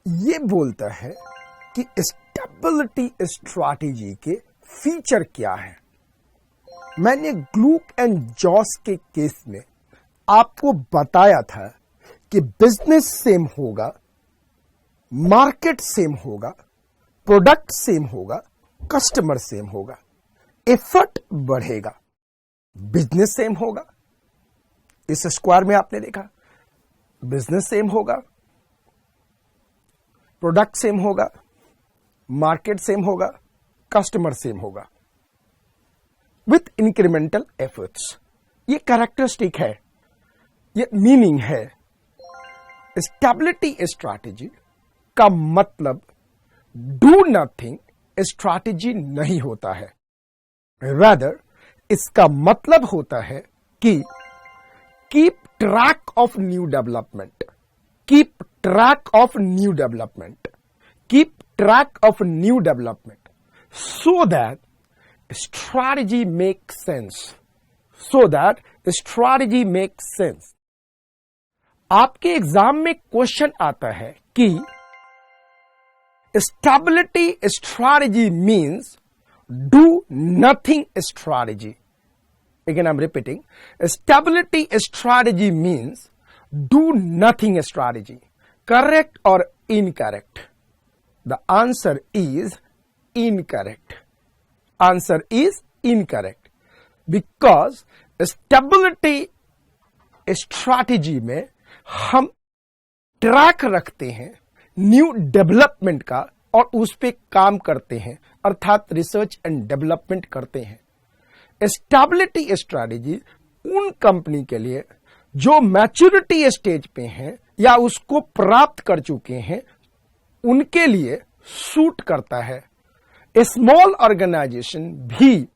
ये बोलता है कि स्टेबिलिटी स्ट्रैटेजी के फीचर क्या है। मैंने ग्लूक एंड जॉस के केस में आपको बताया था कि बिजनेस सेम होगा, मार्केट सेम होगा, प्रोडक्ट सेम होगा, कस्टमर सेम होगा, एफर्ट बढ़ेगा, बिजनेस सेम होगा। इस स्क्वायर में आपने देखा बिजनेस सेम होगा, प्रोडक्ट सेम होगा, मार्केट सेम होगा, कस्टमर सेम होगा विथ इंक्रीमेंटल एफर्ट्स। ये कैरेक्टरिस्टिक है, ये मीनिंग है। स्टेबिलिटी स्ट्रैटेजी का मतलब डू नथिंग स्ट्रैटेजी नहीं होता है। रादर इसका मतलब होता है कि keep track of new development, keep track of new development, keep track of new development so that strategy makes sense, so that strategy makes sense। आपके एग्जाम में क्वेश्चन आता है कि stability strategy means do nothing strategy. Again I'm repeating, stability strategy means do nothing strategy। Correct or incorrect? The answer is incorrect। Answer is incorrect because stability strategy में हम track रखते हैं new development का और उस पे काम करते हैं, अर्थात रिसर्च एंड डेवलपमेंट करते हैं। स्टेबिलिटी स्ट्रैटेजी उन कंपनी के लिए जो मैच्योरिटी स्टेज पे हैं या उसको प्राप्त कर चुके हैं, उनके लिए सूट करता है। स्मॉल ऑर्गेनाइजेशन भी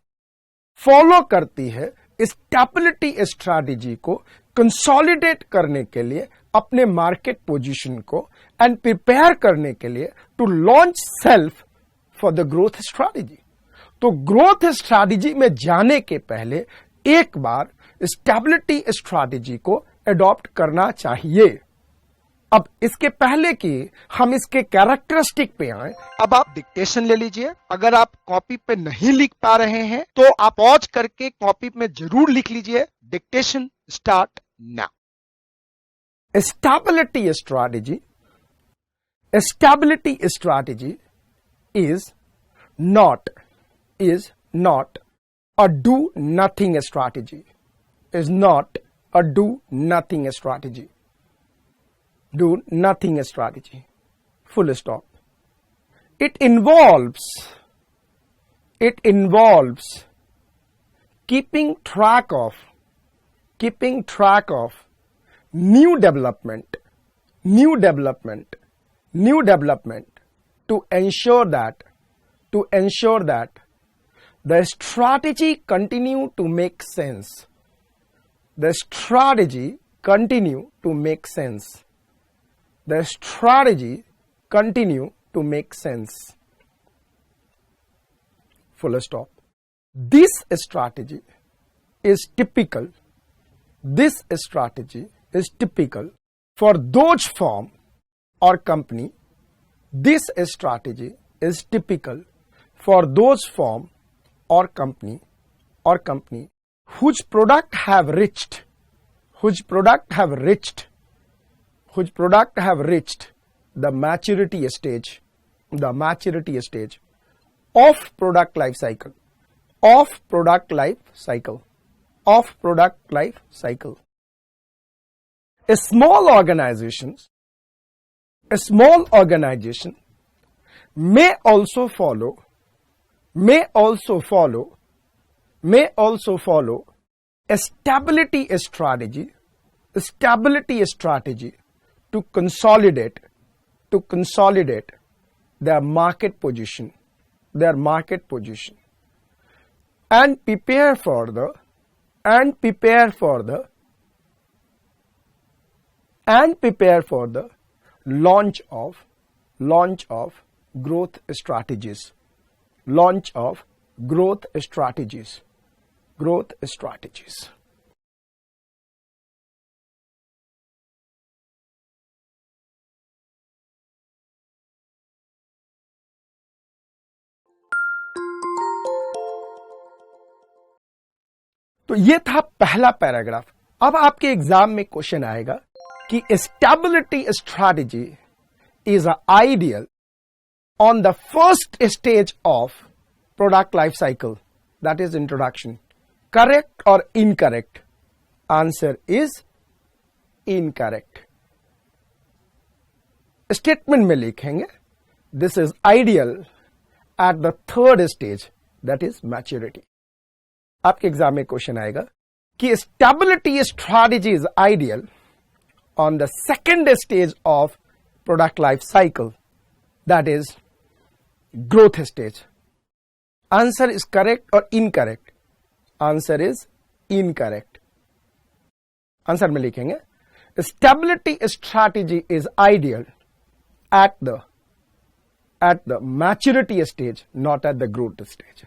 फॉलो करती है स्टेबिलिटी स्ट्रैटेजी को कंसोलिडेट करने के लिए, अपने मार्केट पोजीशन को एंड प्रिपेयर करने के लिए to launch self for the growth strategy. तो ग्रोथ स्ट्रैटेजी में जाने के पहले एक बार स्टेबिलिटी स्ट्रैटेजी को अडॉप्ट करना चाहिए। अब इसके पहले कि हम इसके कैरेक्टरिस्टिक पे आए, अब आप डिक्टेशन ले लीजिए। अगर आप कॉपी पे नहीं लिख पा रहे हैं तो आप पॉज करके कॉपी में जरूर लिख लीजिए। Dictation start now. Stability strategy, stability strategy is not a do nothing strategy, is not a do nothing strategy, do nothing strategy, full stop। It involves keeping track of new development to ensure that the strategy continue to make sense, the strategy continue to make sense, the strategy continue to make sense, full stop। This strategy is typical, this strategy is typical for those firm or company, this strategy is typical for those firm or company whose product have reached the maturity stage of product life cycle, A small organization may also follow a stability strategy to consolidate their market position and prepare for the launch of growth strategies, तो ये था पहला paragraph. अब आपके exam में question आएगा कि stability strategy is ideal on the first stage of product life cycle, that is introduction. Correct और incorrect? Answer is incorrect. Statement में लिखेंगे this is ideal at the third stage, that is maturity. आपके exam में question आएगा कि stability strategy is ideal on the second stage of product life cycle, that is growth stage. Answer is correct और incorrect? Answer is incorrect. Answer में लिखेंगे stability strategy is ideal at the maturity stage, not at the growth stage.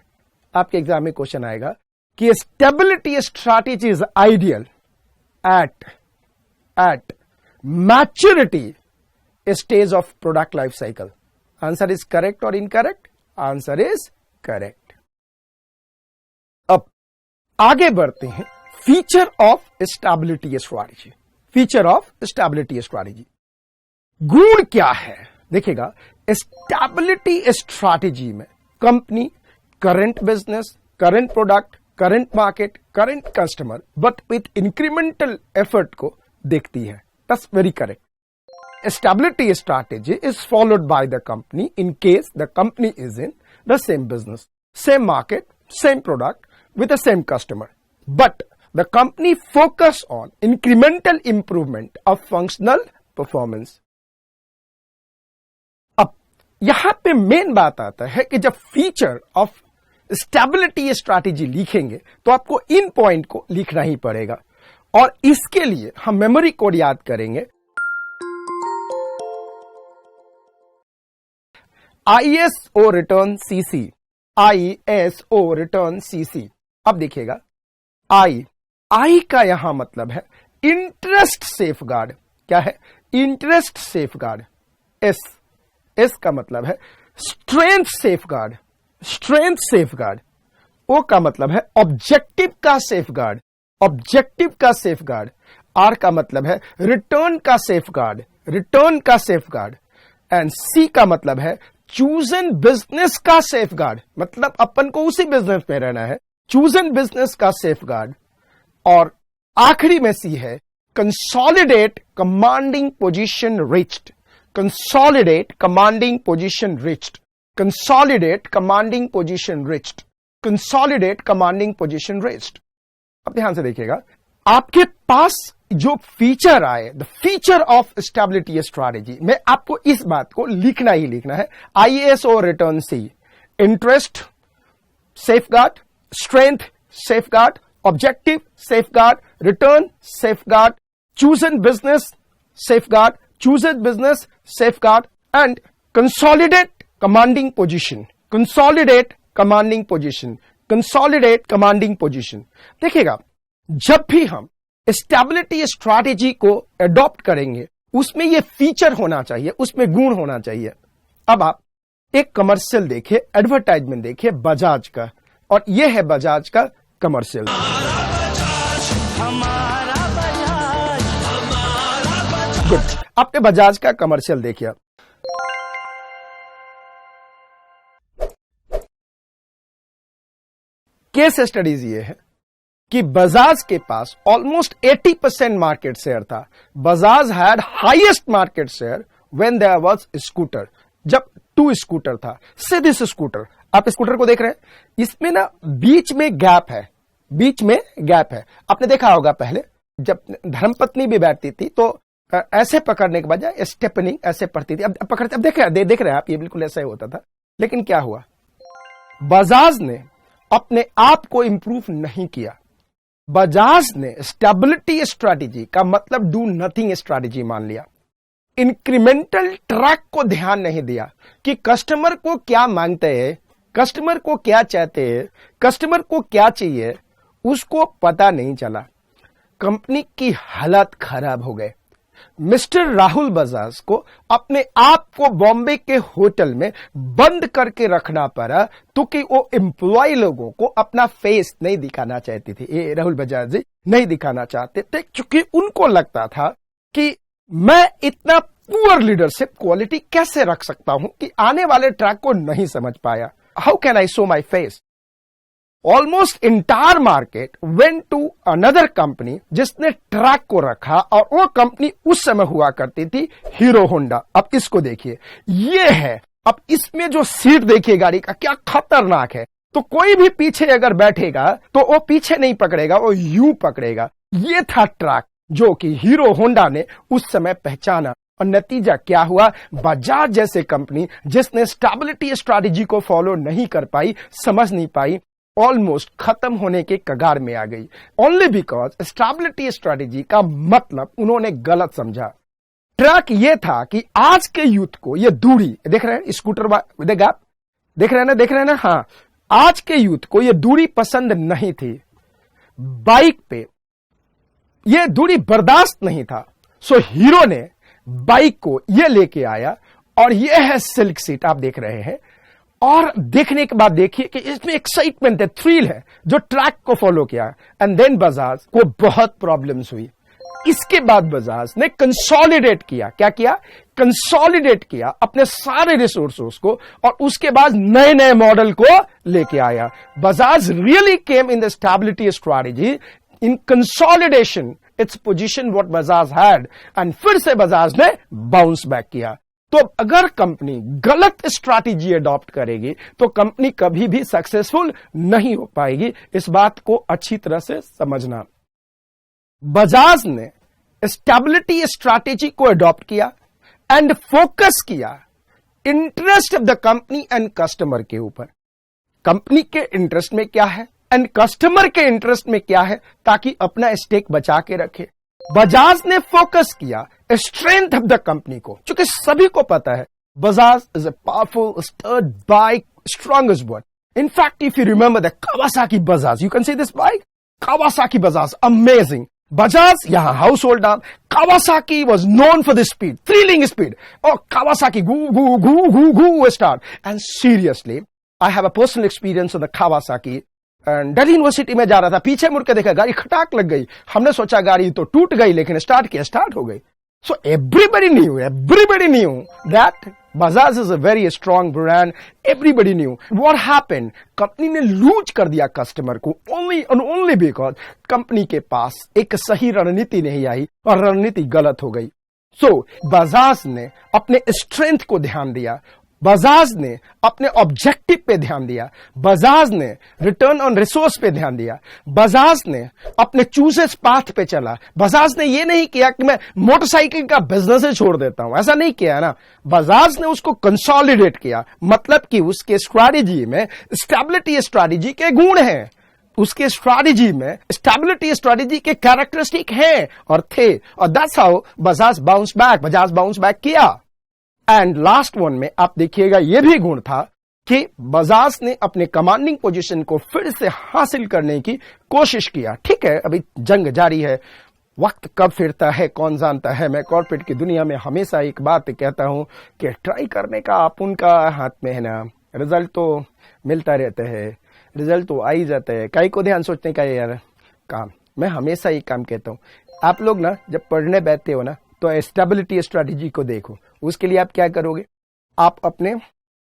आपके exam में question आएगा कि stability strategy is ideal at maturity stage of product life cycle. Answer is correct और incorrect? Answer is correct. अब आगे बढ़ते हैं feature of stability strategy. Feature of stability strategy, गुण क्या है? देखिएगा, स्टेबिलिटी स्ट्रैटेजी में company current business, current product, current market, current customer but with incremental effort को देखती है। That's very correct. Stability strategy is followed by the company in case the company is in the same business, same market, same product with the same customer, but the company focus on incremental improvement of functional performance. अब यहां पे main बात आता है कि जब feature of stability strategy लिखेंगे तो आपको इन पॉइंट को लिखना ही पड़ेगा, और इसके लिए हम मेमोरी कोड याद करेंगे। ISO return CC, ISO return CC। अब देखिएगा, आई का यहां मतलब है इंटरेस्ट सेफगार्ड। क्या है? Interest safeguard. एस का मतलब है स्ट्रेंथ सेफगार्ड, स्ट्रेंथ सेफगार्ड। ओ का मतलब है ऑब्जेक्टिव का सेफगार्ड, ऑब्जेक्टिव का सेफगार्ड। आर का मतलब है रिटर्न का सेफगार्ड, रिटर्न का सेफगार्ड। एंड सी का मतलब है चूजन बिजनेस का सेफगार्ड, मतलब अपन को उसी बिजनेस में रहना है, चूजन बिजनेस का सेफगार्ड। और आखिरी में सी है consolidate commanding position reached, consolidate commanding position reached, consolidate commanding position reached, consolidate commanding position reached. अब ध्यान से देखिएगा, आपके पास जो फीचर आए, the feature of stability strategy में आपको इस बात को लिखना ही लिखना है। ISO return C, interest safeguard, strength safeguard, objective safeguard, return safeguard, chosen business safeguard, chosen business safeguard, and consolidate commanding position, consolidate commanding position, consolidate commanding position। देखिएगा, जब भी हम स्टेबिलिटी स्ट्रैटेजी को अडॉप्ट करेंगे उसमें ये फीचर होना चाहिए, उसमें गुण होना चाहिए। अब आप एक कमर्शियल देखिए, एडवर्टाइजमेंट देखिए बजाज का, और ये है बजाज का कमर्शियल। गुड, आपने बजाज का कमर्शियल देखिए। केस स्टडीज ये है कि बजाज के पास ऑलमोस्ट 80% मार्केट शेयर था। Bajaj had highest market share when there was scooter, जब 2 स्कूटर था। से दिस स्कूटर, आप स्कूटर को देख रहे हैं, इसमें ना बीच में गैप है, बीच में गैप है। आपने देखा होगा पहले जब धर्मपत्नी भी बैठती थी तो ऐसे पकड़ने के बजाय स्टेपनिंग ऐसे पड़ती थी। अब पकड़ते, अब देख रहे हैं आप, ये बिल्कुल ऐसा ही होता था। लेकिन क्या हुआ, बजाज ने अपने आप को इंप्रूव नहीं किया। बजाज ने स्टेबिलिटी स्ट्रैटेजी का मतलब डू नथिंग स्ट्रैटेजी मान लिया। इंक्रीमेंटल ट्रैक को ध्यान नहीं दिया कि कस्टमर को क्या मांगते हैं, कस्टमर को क्या चाहते हैं, कस्टमर को क्या चाहिए, उसको पता नहीं चला। कंपनी की हालत खराब हो गए। मिस्टर राहुल बजाज को अपने आप को बॉम्बे के होटल में बंद करके रखना पड़ा, क्योंकि वो एम्प्लॉय लोगों को अपना फेस नहीं दिखाना चाहती थी। ये राहुल बजाज जी नहीं दिखाना चाहते थे, क्योंकि उनको लगता था कि मैं इतना पुअर लीडरशिप क्वालिटी कैसे रख सकता हूं कि आने वाले ट्रैक को नहीं समझ पाया। How can I show my face? Almost entire market went to another company जिसने ट्रैक को रखा, और वो कंपनी उस समय हुआ करती थी हीरो होंडा। अब इसको देखिए, ये है। अब इसमें जो सीट देखिए गाड़ी का, क्या खतरनाक है। तो कोई भी पीछे अगर बैठेगा तो वो पीछे नहीं पकड़ेगा, वो यूं पकड़ेगा। ये था ट्रैक जो कि हीरो होंडा ने उस समय पहचाना। और नतीजा क्या हुआ? बजाज जैसे कंपनी जिसने स्टेबिलिटी स्ट्रैटेजी को फॉलो नहीं कर पाई, समझ नहीं पाई, ऑलमोस्ट खत्म होने के कगार में आ गई। ओनली बिकॉज स्टेबिलिटी स्ट्रैटेजी का मतलब उन्होंने गलत समझा। ट्रैक ये था कि आज के यूथ को ये दूरी देख रहे हैं, स्कूटर गैप देख रहे हैं ना, हाँ, आज के यूथ को ये दूरी पसंद नहीं थी। बाइक पे ये दूरी बर्दाश्त नहीं था। सो हीरो ने बाइक को ये लेके आया, और ये है सिल्क सीट, आप देख रहे हैं। और देखने के बाद देखिए कि इसमें एक्साइटमेंट है, थ्रिल है, जो ट्रैक को फॉलो किया। एंड देन बजाज को बहुत प्रॉब्लम्स हुई। इसके बाद बजाज ने कंसोलिडेट किया। क्या किया? कंसोलिडेट किया अपने सारे रिसोर्सेस को, और उसके बाद नए नए मॉडल को लेके आया। Bajaj really came in the stability strategy in consolidation its position what Bajaj had, and फिर से बजाज ने बाउंस बैक किया। तो अगर कंपनी गलत स्ट्रैटेजी अडॉप्ट करेगी तो कंपनी कभी भी सक्सेसफुल नहीं हो पाएगी। इस बात को अच्छी तरह से समझना। बजाज ने स्टेबिलिटी स्ट्रैटेजी को अडॉप्ट किया एंड फोकस किया interest of the company and customer के ऊपर। कंपनी के इंटरेस्ट में क्या है एंड कस्टमर के इंटरेस्ट में क्या है, ताकि अपना स्टेक बचा के रखे। बजाज ने फोकस किया स्ट्रेंथ ऑफ द कंपनी को, क्योंकि सभी को पता है Bajaj is a powerful sturdy bike, strongest word. In fact, if you remember the Kawasaki Bajaj, you can see this bike, Kawasaki Bajaj, amazing. Bajaj, yeah, household name. Kawasaki was known for this speed, thrilling speed. Oh, Kawasaki, go, start. And seriously, I have a personal experience on the Kawasaki. And Delhi university में जा रहा था, पीछे मुड़ के देखा गाड़ी खटाक लग गई। हमने सोचा गाड़ी तो टूट गई, लेकिन स्टार्ट किया, स्टार्ट हो गई। So everybody knew that Bajaj is a very strong brand. Everybody knew. What happened? Company ने लूज कर दिया कस्टमर को only because कंपनी के पास एक सही रणनीति नहीं आई और रणनीति गलत हो गई। So बजाज ने अपने स्ट्रेंथ को ध्यान दिया, बजाज ने अपने ऑब्जेक्टिव पे ध्यान दिया, बजाज ने रिटर्न ऑन रिसोर्स पे ध्यान दिया, बजाज ने अपने चूजेस पाथ पे चला। बजाज ने ये नहीं किया कि मैं मोटरसाइकिल का बिजनेस ही छोड़ देता हूं, ऐसा नहीं किया ना। बजाज ने उसको कंसोलिडेट किया, मतलब कि उसके स्ट्रैटेजी में स्टेबिलिटी स्ट्रैटेजी के गुण हैं, उसके स्ट्रैटेजी में स्टेबिलिटी स्ट्रैटेजी के कैरेक्टरिस्टिक हैं और थे, और that's how Bajaj bounce back किया। एंड लास्ट वन में आप देखिएगा ये भी गुण था कि बजाज ने अपने कमांडिंग पोजीशन को फिर से हासिल करने की कोशिश किया। ठीक है, अभी जंग जारी है, वक्त कब फिरता है कौन जानता है। मैं कॉर्पोरेट की दुनिया में हमेशा एक बात कहता हूं कि ट्राई करने का अपन का हाथ में है ना, रिजल्ट तो मिलता रहता है, रिजल्ट तो आ ही जाता है। कई को ध्यान सोचने का यार काम। मैं हमेशा एक काम कहता हूं, आप लोग ना जब पढ़ने बैठते हो ना तो स्टेबिलिटी स्ट्रैटेजी को देखो। उसके लिए आप क्या करोगे, आप अपने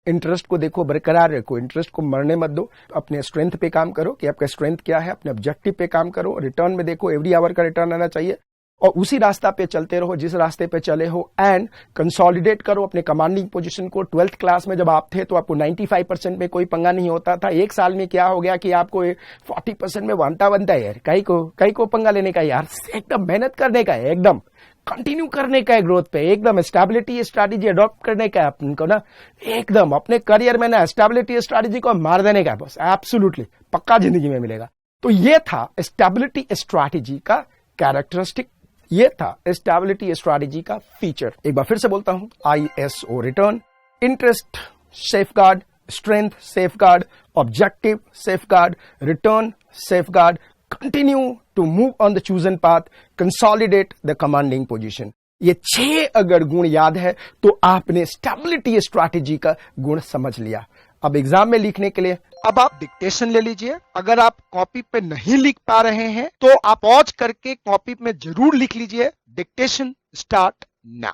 इंटरेस्ट को देखो, बरकरार रखो, इंटरेस्ट को मरने मत दो। अपने स्ट्रेंथ पे काम करो कि आपका स्ट्रेंथ क्या है, अपने ऑब्जेक्टिव पे काम करो, रिटर्न में देखो, एवरी आवर का रिटर्न आना चाहिए, और उसी रास्ता पे चलते रहो जिस रास्ते पे चले हो। एंड कंसोलिडेट करो अपने कमांडिंग पोजीशन को। 12th क्लास में जब आप थे तो आपको 95% में कोई पंगा नहीं होता था। एक साल में क्या हो गया कि आपको 40% में बनता है यार। कई को पंगा लेने का यार, एकदम मेहनत करने का है, एकदम कंटिन्यू करने का है ग्रोथ पे, एकदम स्टेबिलिटी स्ट्रैटेजी अडॉप्ट करने का है आपको ना, एकदम अपने करियर में ना स्टेबिलिटी स्ट्रैटेजी को मार देने का है बस। एब्सोल्युटली पक्का जिंदगी में मिलेगा। तो ये था स्टेबिलिटी स्ट्रैटेजी का कैरेक्टरिस्टिक, ये था स्टेबिलिटी स्ट्रैटेजी का फीचर। एक बार फिर से बोलता हूं, ISO return, interest safeguard, strength safeguard, objective safeguard, return safeguard, continue to move on the chosen path, consolidate the commanding position. ये 6 अगर गुण याद है तो आपने स्टेबिलिटी स्ट्रैटेजी का गुण समझ लिया। अब एग्जाम में लिखने के लिए अब आप डिक्टेशन ले लीजिए। अगर आप कॉपी पे नहीं लिख पा रहे हैं तो आप पॉज करके कॉपी में जरूर लिख लीजिए। Dictation start now.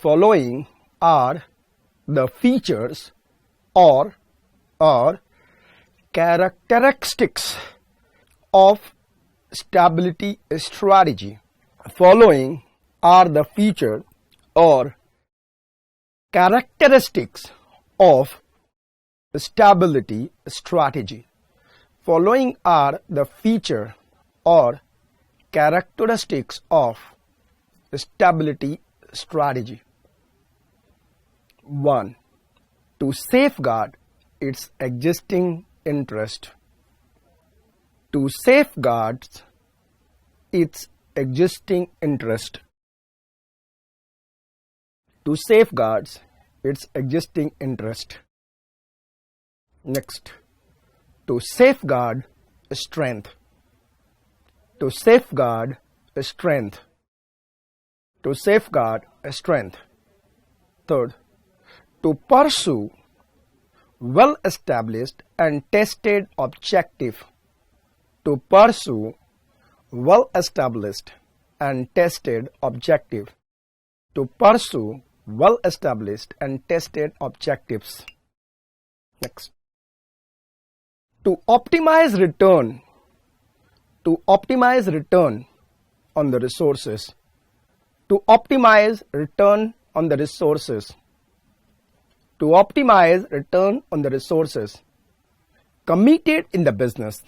Following are the features or characteristics of stability strategy. Following are the features or characteristics of stability strategy. Following are the feature or characteristics of stability strategy. 1. To safeguard its existing interest. To safeguard its existing interest. To safeguard its existing interest. Next, to safeguard strength. To safeguard strength. To safeguard strength. Third, to pursue well-established and tested objective. To pursue well-established and tested objective. To pursue well-established and tested objectives. Next, to optimize return. To optimize return on the resources. To optimize return on the resources. To optimize return on the resources. Committed in the business.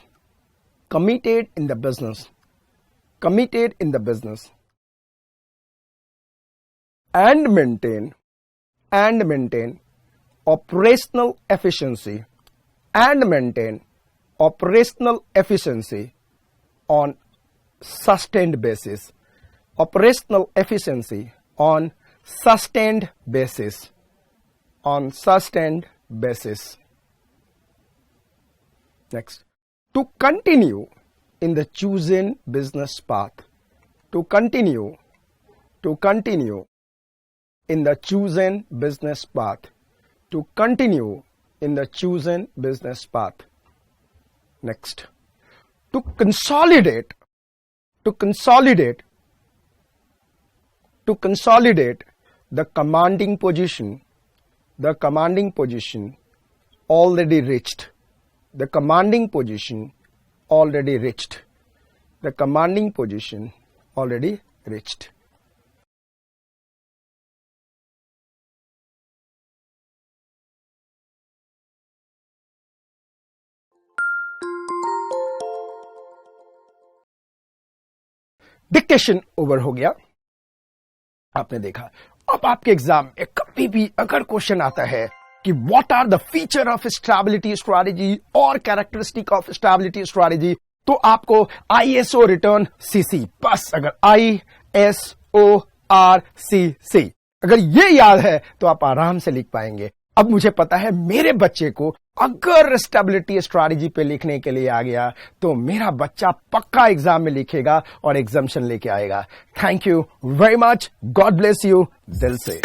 Committed in the business. Committed in the business. And maintain operational efficiency. And maintain operational efficiency on sustained basis. Operational efficiency on sustained basis. On sustained basis. Next, to continue in the chosen business path. To continue in the chosen business path. To continue in the chosen business path. Next, to consolidate the commanding position. The commanding position already reached. The commanding position already reached. The commanding position already reached. Dictation over हो गया, आपने देखा। अब आपके exam में कभी भी अगर क्वेश्चन आता है कि what are the feature of stability strategy और कैरेक्टरिस्टिक ऑफ स्टेबिलिटी स्ट्रैटेजी, तो आपको ISO रिटर्न CC, बस अगर ISORCC अगर ये याद है तो आप आराम से लिख पाएंगे। अब मुझे पता है मेरे बच्चे को अगर स्टेबिलिटी स्ट्रैटेजी पे लिखने के लिए आ गया तो मेरा बच्चा पक्का एग्जाम में लिखेगा और एग्जाम्शन लेके आएगा। Thank you very much, God bless you दिल से।